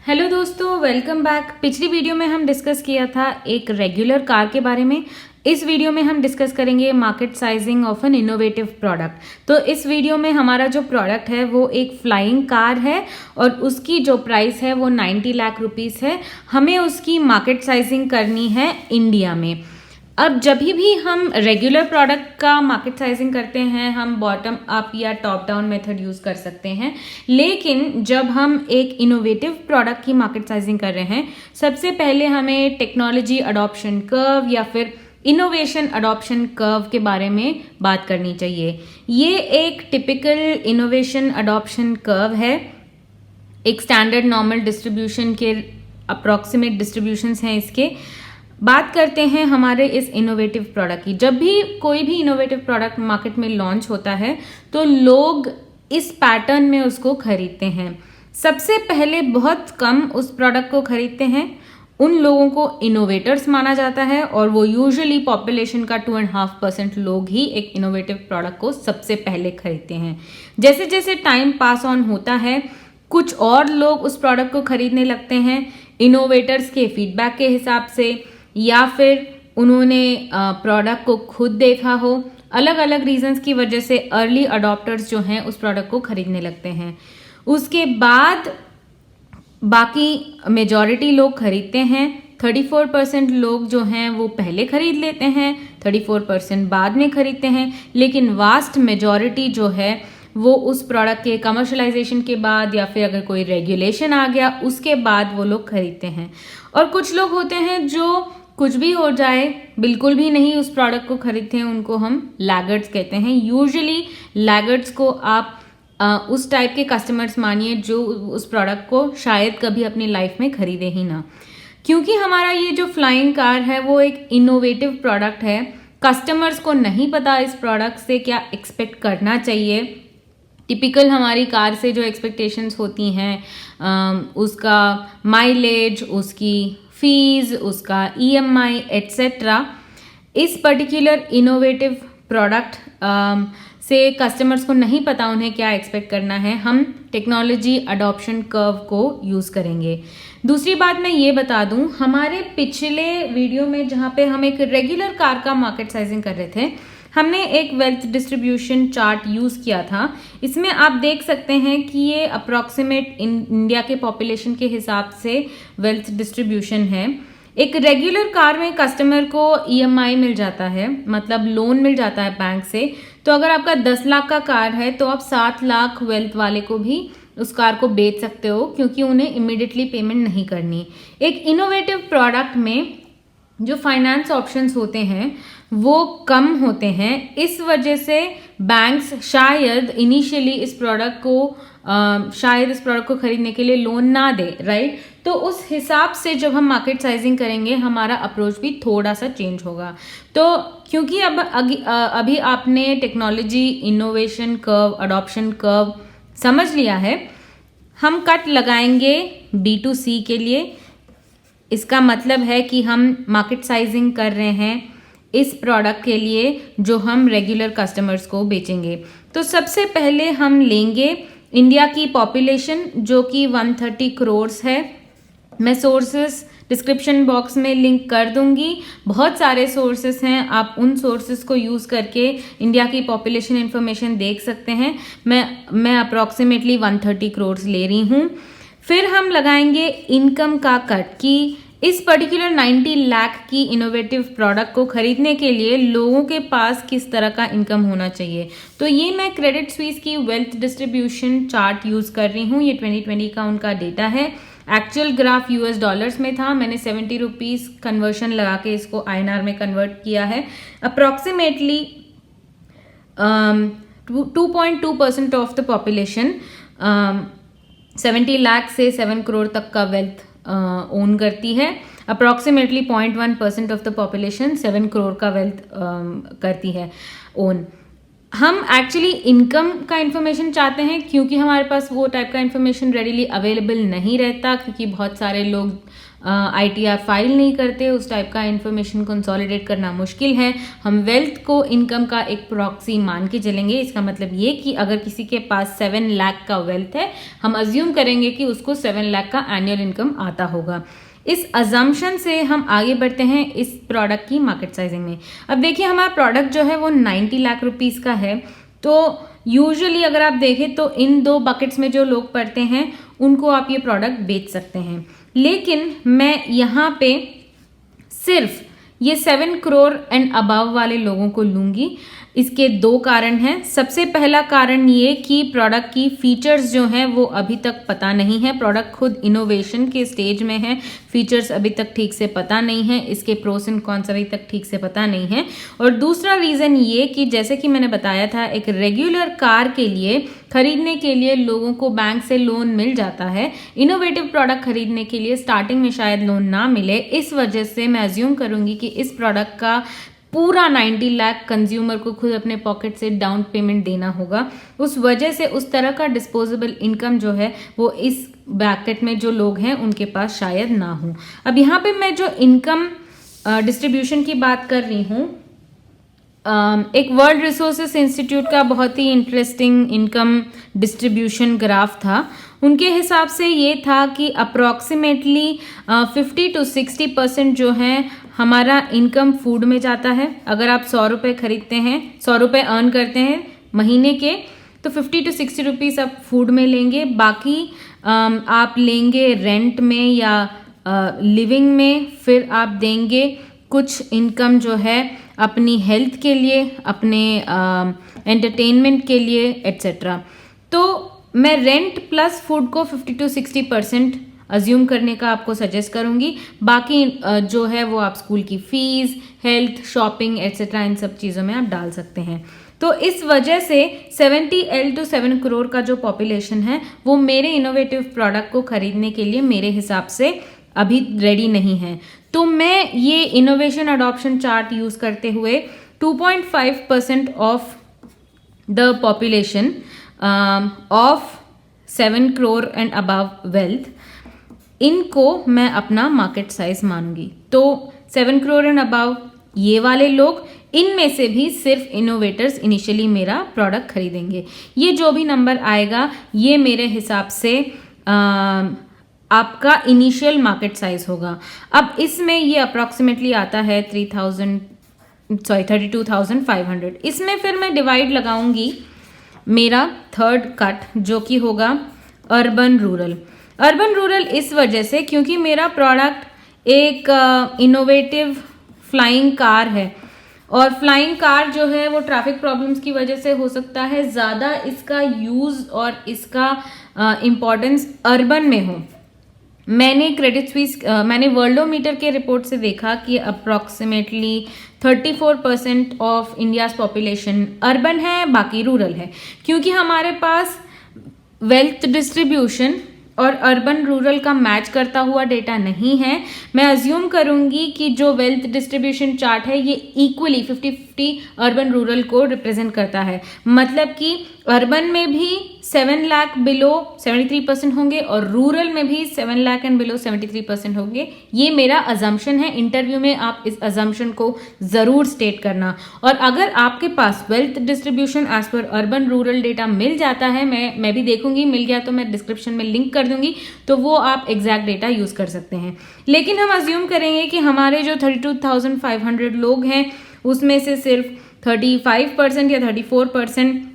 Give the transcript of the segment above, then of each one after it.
Hello दोस्तों, welcome back. पिछली video में हम डिस्कस किया था एक रेगुलर कार के बारे में। इस वीडियो में हम डिस्कस करेंगे market sizing of an innovative product. तो इस वीडियो में हमारा जो प्रोडक्ट है वो एक फ्लाइंग कार है और उसकी जो प्राइस है वो 90 लाख रुपीस है। हमें उसकी मार्केट साइजिंग करनी है इंडिया में। अब जब भी हम रेगुलर प्रोडक्ट का मार्केट साइजिंग करते हैं, हम बॉटम अप या टॉप डाउन मेथड यूज कर सकते हैं, लेकिन जब हम एक इनोवेटिव प्रोडक्ट की मार्केट साइजिंग कर रहे हैं, सबसे पहले हमें टेक्नोलॉजी अडॉप्शन कर्व या फिर इनोवेशन अडॉप्शन कर्व के बारे में बात करनी चाहिए। ये एक टिपिकल इनोवेशन अडॉप्शन कर्व है। एक स्टैंडर्ड नॉर्मल डिस्ट्रीब्यूशन के अप्रॉक्सीमेट डिस्ट्रीब्यूशंस हैं इसके। बात करते हैं हमारे इस इनोवेटिव प्रोडक्ट की। जब भी कोई भी इनोवेटिव प्रोडक्ट मार्केट में लॉन्च होता है तो लोग इस पैटर्न में उसको खरीदते हैं। सबसे पहले बहुत कम उस प्रोडक्ट को खरीदते हैं, उन लोगों को इनोवेटर्स माना जाता है और वो यूजुअली पॉपुलेशन का 2.5% लोग ही एक इनोवेटिव प्रोडक्ट को सबसे पहले खरीदते हैं। जैसे जैसे टाइम पास ऑन होता है, कुछ और लोग उस प्रोडक्ट को खरीदने लगते हैं इनोवेटर्स के फीडबैक के हिसाब से, या फिर उन्होंने प्रोडक्ट को खुद देखा हो। अलग अलग रीजंस की वजह से अर्ली अडॉप्टर्स जो हैं उस प्रोडक्ट को खरीदने लगते हैं। उसके बाद बाकी मेजॉरिटी लोग खरीदते हैं। 34% लोग जो हैं वो पहले खरीद लेते हैं, 34% बाद में खरीदते हैं, लेकिन वास्ट मेजॉरिटी जो है वो उस प्रोडक्ट के कमर्शलाइजेशन के बाद या फिर अगर कोई रेगुलेशन आ गया उसके बाद वो लोग खरीदते हैं। और कुछ लोग होते हैं जो कुछ भी हो जाए बिल्कुल भी नहीं उस प्रोडक्ट को खरीदते हैं, उनको हम लैगर्ड्स कहते हैं। यूजुअली लैगर्ड्स को आप उस टाइप के कस्टमर्स मानिए जो उस प्रोडक्ट को शायद कभी अपनी लाइफ में खरीदे ही ना। क्योंकि हमारा ये जो फ्लाइंग कार है वो एक इनोवेटिव प्रोडक्ट है, कस्टमर्स को नहीं पता इस प्रोडक्ट से क्या एक्सपेक्ट करना चाहिए। टिपिकल हमारी कार से जो एक्सपेक्टेशंस होती हैं, उसका माइलेज, उसकी फीस, उसका EMI एट्सेट्रा, इस पर्टिकुलर इनोवेटिव प्रोडक्ट से कस्टमर्स को नहीं पता उन्हें क्या एक्सपेक्ट करना है। हम टेक्नोलॉजी अडॉप्शन कर्व को यूज़ करेंगे। दूसरी बात मैं ये बता दूं, हमारे पिछले वीडियो में जहाँ पे हम एक रेगुलर कार का मार्केट साइजिंग कर रहे थे, हमने एक वेल्थ डिस्ट्रीब्यूशन चार्ट यूज़ किया था। इसमें आप देख सकते हैं कि ये अप्रॉक्सीमेट इंडिया के पॉपुलेशन के हिसाब से वेल्थ डिस्ट्रीब्यूशन है। एक रेगुलर कार में कस्टमर को EMI मिल जाता है, मतलब लोन मिल जाता है बैंक से। तो अगर आपका 10 लाख का कार है तो आप 7 लाख वेल्थ वाले को भी उस कार को बेच सकते हो, क्योंकि उन्हें इमीडिएटली पेमेंट नहीं करनी। एक इनोवेटिव प्रोडक्ट में जो फाइनेंस ऑप्शंस होते हैं वो कम होते हैं, इस वजह से बैंक्स शायद इनिशियली इस प्रोडक्ट को खरीदने के लिए लोन ना दे, राइट। तो उस हिसाब से जब हम मार्केट साइजिंग करेंगे हमारा अप्रोच भी थोड़ा सा चेंज होगा। तो क्योंकि अभी आपने technology innovation curve, adoption curve समझ लिया है, हम कट लगाएंगे B2C के लिए। इसका मतलब है कि हम मार्केट साइजिंग कर रहे हैं इस प्रोडक्ट के लिए जो हम रेगुलर कस्टमर्स को बेचेंगे। तो सबसे पहले हम लेंगे इंडिया की पॉपुलेशन जो कि 130 करोड़ है। मैं सोर्सेस डिस्क्रिप्शन बॉक्स में लिंक कर दूंगी। बहुत सारे सोर्सेस हैं, आप उन सोर्सेस को यूज़ करके इंडिया की पॉपुलेशन इन्फॉर्मेशन देख सकते हैं। मैं अप्रॉक्सीमेटली 130 करोड़ ले रही हूँ। फिर हम लगाएंगे इनकम का कट कि इस पर्टिकुलर 90 लाख की इनोवेटिव प्रोडक्ट को खरीदने के लिए लोगों के पास किस तरह का इनकम होना चाहिए। तो ये मैं क्रेडिट स्विस की वेल्थ डिस्ट्रीब्यूशन चार्ट यूज़ कर रही हूँ। ये 2020 का उनका डेटा है। एक्चुअल ग्राफ US डॉलर्स में था, मैंने 70 रुपीज़ कन्वर्शन लगा के इसको INR में कन्वर्ट किया है। Approximately 2.2% of the population 70 lakh से 7 करोड़ तक का वेल्थ ओन करती है। Approximately 0.1% of the population 7 crore का वेल्थ करती है ओन। हम एक्चुअली इनकम का इन्फॉर्मेशन चाहते हैं, क्योंकि हमारे पास वो टाइप का इन्फॉर्मेशन रेडीली अवेलेबल नहीं रहता, क्योंकि बहुत सारे लोग ITR फाइल नहीं करते, उस टाइप का इन्फॉर्मेशन कंसोलिडेट करना मुश्किल है। हम वेल्थ को इनकम का एक प्रॉक्सी मान के चलेंगे। इसका मतलब ये कि अगर किसी के पास 7 लाख का वेल्थ है, हम अज्यूम करेंगे कि उसको 7 लाख का एनुअल इनकम आता होगा। इस अजम्पशन से हम आगे बढ़ते हैं इस प्रोडक्ट की मार्केट साइजिंग में। अब देखिए, हमारा प्रोडक्ट जो है वो 90 लाख रुपीस का है। तो यूजुअली अगर आप देखें तो इन 2 बकेट्स में जो लोग पढ़ते हैं उनको आप ये प्रोडक्ट बेच सकते हैं, लेकिन मैं यहाँ पे सिर्फ ये 7 करोड़ एंड अबव वाले लोगों को लूंगी। इसके 2 कारण हैं। सबसे पहला कारण ये कि प्रोडक्ट की फीचर्स जो हैं वो अभी तक पता नहीं है। प्रोडक्ट खुद इनोवेशन के स्टेज में है, फीचर्स अभी तक ठीक से पता नहीं है, इसके प्रोस एंड कॉन्स अभी तक ठीक से पता नहीं है। और दूसरा रीज़न ये कि जैसे कि मैंने बताया था, एक रेगुलर कार के लिए खरीदने के लिए लोगों को बैंक से लोन मिल जाता है। इनोवेटिव प्रोडक्ट खरीदने के लिए स्टार्टिंग में शायद लोन ना मिले। इस वजह से मैं अज्यूम करूंगी कि इस प्रोडक्ट का पूरा 90 लाख कंज्यूमर को खुद अपने पॉकेट से डाउन पेमेंट देना होगा। उस वजह से उस तरह का डिस्पोजेबल इनकम जो है वो इस ब्रैकेट में जो लोग हैं उनके पास शायद ना हो। अब यहाँ पे मैं जो इनकम डिस्ट्रीब्यूशन की बात कर रही हूँ, एक वर्ल्ड रिसोर्सेस इंस्टीट्यूट का बहुत ही इंटरेस्टिंग इनकम डिस्ट्रीब्यूशन ग्राफ था। उनके हिसाब से ये था कि अप्रॉक्सीमेटली 50 to 60% जो है हमारा इनकम फूड में जाता है। अगर आप 100 रुपये खरीदते हैं, 100 रुपये अर्न करते हैं महीने के, तो 50 to 60 रुपीज़ आप फूड में लेंगे। बाकी आप लेंगे रेंट में या लिविंग में, फिर आप देंगे कुछ इनकम जो है अपनी हेल्थ के लिए, अपने एंटरटेनमेंट के लिए एट्सेट्रा। तो मैं रेंट प्लस फूड को 50 to 60% अज्यूम करने का आपको सजेस्ट करूंगी। बाकी जो है वो आप स्कूल की फीस, हेल्थ, शॉपिंग एट्सेट्रा इन सब चीज़ों में आप डाल सकते हैं। तो इस वजह से 70L to 7 करोड़ का जो पॉपुलेशन है वो मेरे इनोवेटिव प्रोडक्ट को खरीदने के लिए मेरे हिसाब से अभी रेडी नहीं है। तो मैं ये इनोवेशन अडॉप्शन चार्ट यूज़ करते हुए 2.5% of the population of 7 crore and above wealth, इनको मैं अपना मार्केट साइज मानूंगी। तो 7 करोड़ एंड अबव ये वाले लोग, इनमें से भी सिर्फ इनोवेटर्स इनिशियली मेरा प्रोडक्ट खरीदेंगे। ये जो भी नंबर आएगा ये मेरे हिसाब से आपका इनिशियल मार्केट साइज होगा। अब इसमें ये अप्रॉक्सीमेटली आता है 32,500। इसमें फिर मैं डिवाइड लगाऊंगी मेरा थर्ड कट, जो कि होगा अर्बन रूरल। अर्बन रूरल इस वजह से क्योंकि मेरा प्रोडक्ट एक इनोवेटिव फ्लाइंग कार है, और फ्लाइंग कार जो है वो ट्रैफिक प्रॉब्लम्स की वजह से हो सकता है ज़्यादा इसका यूज़ और इसका इम्पोर्टेंस अर्बन में हो। मैंने क्रेडिट स्विस मैंने वर्ल्डोमीटर के रिपोर्ट से देखा कि approximately 34% of India's population urban है, बाकी रूरल है। क्योंकि हमारे पास वेल्थ डिस्ट्रीब्यूशन और अर्बन रूरल का मैच करता हुआ डेटा नहीं है, मैं अज्यूम करूंगी कि जो वेल्थ डिस्ट्रीब्यूशन चार्ट है ये इक्वली 50-50 अर्बन रूरल को रिप्रेजेंट करता है। मतलब कि अर्बन में भी 7 लाख बिलो 73% होंगे और रूरल में भी 7 लाख एंड बिलो 73% होंगे। ये मेरा अजम्पशन है। इंटरव्यू में आप इस अजम्पशन को ज़रूर स्टेट करना। और अगर आपके पास wealth distribution as per urban rural data मिल जाता है, मैं भी देखूंगी, मिल गया तो मैं डिस्क्रिप्शन में लिंक कर दूंगी, तो वो आप एग्जैक्ट डेटा यूज़ कर सकते हैं। लेकिन हम अज्यूम करेंगे कि हमारे जो 32,500 लोग हैं उसमें से सिर्फ 35% या 34%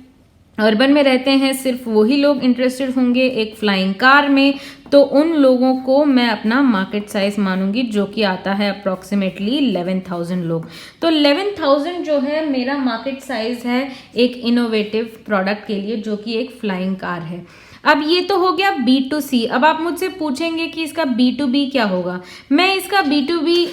अर्बन में रहते हैं, सिर्फ वही लोग इंटरेस्टेड होंगे एक फ्लाइंग कार में। तो उन लोगों को मैं अपना मार्केट साइज मानूंगी, जो कि आता है अप्रॉक्सीमेटली 11,000 लोग। तो 11,000 जो है मेरा मार्केट साइज है एक इनोवेटिव प्रोडक्ट के लिए, जो कि एक फ्लाइंग कार है। अब ये तो हो गया B2C। अब आप मुझसे पूछेंगे कि इसका B2B क्या होगा। मैं इसका B2B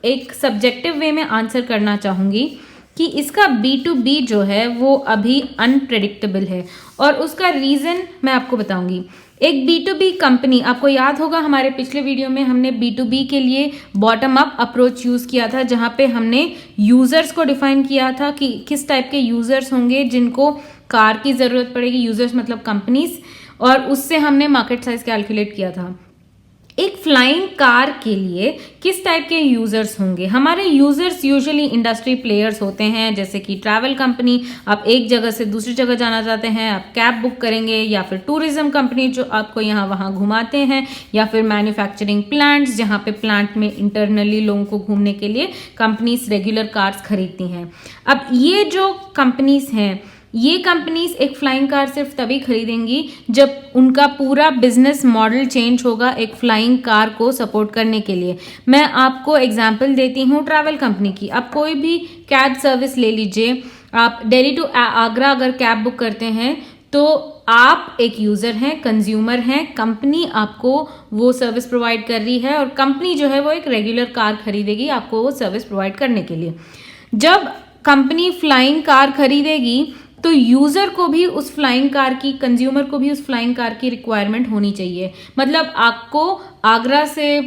एक सब्जेक्टिव वे में आंसर करना चाहूँगी कि इसका B2B जो है वो अभी अनप्रेडिक्टेबल है, और उसका रीज़न मैं आपको बताऊंगी। एक B2B कंपनी, आपको याद होगा हमारे पिछले वीडियो में हमने B2B के लिए बॉटम अप अप्रोच यूज किया था, जहां पे हमने यूजर्स को डिफाइन किया था कि किस टाइप के यूजर्स होंगे जिनको कार की जरूरत पड़ेगी। यूजर्स मतलब कंपनीज, और उससे हमने मार्केट साइज कैलकुलेट किया था। एक फ्लाइंग कार के लिए किस टाइप के यूजर्स होंगे? हमारे यूजर्स यूजुअली इंडस्ट्री प्लेयर्स होते हैं, जैसे कि ट्रैवल कंपनी, आप एक जगह से दूसरी जगह जाना चाहते हैं, आप कैब बुक करेंगे, या फिर टूरिज्म कंपनी जो आपको यहाँ वहाँ घुमाते हैं, या फिर मैन्युफैक्चरिंग प्लांट्स जहाँ पे प्लांट में इंटरनली लोगों को घूमने के लिए कंपनीज रेगुलर कार्स खरीदती हैं। अब ये जो कंपनीज हैं, ये कंपनीज एक फ्लाइंग कार सिर्फ तभी खरीदेंगी जब उनका पूरा बिजनेस मॉडल चेंज होगा एक फ्लाइंग कार को सपोर्ट करने के लिए। मैं आपको एग्जांपल देती हूँ ट्रैवल कंपनी की। आप कोई भी कैब सर्विस ले लीजिए, आप दिल्ली टू आगरा अगर कैब बुक करते हैं तो आप एक यूजर हैं, कंज्यूमर हैं, कंपनी आपको वो सर्विस प्रोवाइड कर रही है, और कंपनी जो है वो एक रेगुलर कार खरीदेगी आपको वो सर्विस प्रोवाइड करने के लिए। जब कंपनी फ्लाइंग कार खरीदेगी तो यूजर को भी उस फ्लाइंग कार की, कंज्यूमर को भी उस फ्लाइंग कार की रिक्वायरमेंट होनी चाहिए। मतलब आपको आगरा से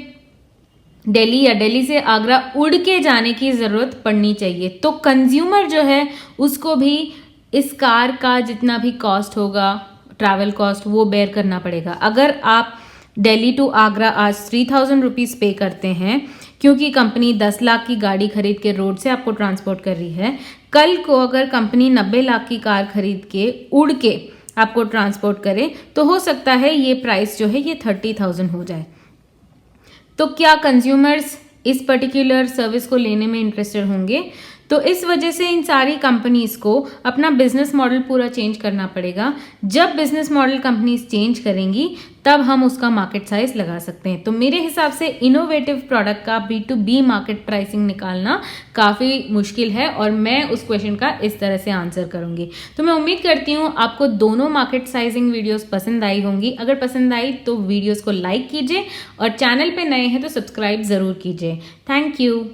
दिल्ली या दिल्ली से आगरा उड़ के जाने की जरूरत पड़नी चाहिए, तो कंज्यूमर जो है उसको भी इस कार का जितना भी कॉस्ट होगा, ट्रैवल कॉस्ट, वो बेयर करना पड़ेगा। अगर आप दिल्ली टू आगरा आज 3000 रुपीज पे करते हैं क्योंकि कंपनी 10 लाख की गाड़ी खरीद के रोड से आपको ट्रांसपोर्ट कर रही है, कल को अगर कंपनी 90 लाख की कार खरीद के उड़ के आपको ट्रांसपोर्ट करे तो हो सकता है ये प्राइस जो है ये 30,000 हो जाए। तो क्या कंज्यूमर्स इस पर्टिकुलर सर्विस को लेने में इंटरेस्टेड होंगे? तो इस वजह से इन सारी कंपनीज को अपना बिजनेस मॉडल पूरा चेंज करना पड़ेगा। जब बिजनेस मॉडल कंपनीज चेंज करेंगी तब हम उसका मार्केट साइज लगा सकते हैं। तो मेरे हिसाब से इनोवेटिव प्रोडक्ट का B2B मार्केट प्राइसिंग निकालना काफ़ी मुश्किल है, और मैं उस क्वेश्चन का इस तरह से आंसर करूंगी। तो मैं उम्मीद करती हूँ आपको दोनों मार्केट साइजिंग वीडियोस पसंद आई होंगी। अगर पसंद आई तो वीडियोस को लाइक कीजिए, और चैनल पे नए हैं तो सब्सक्राइब ज़रूर कीजिए। Thank you.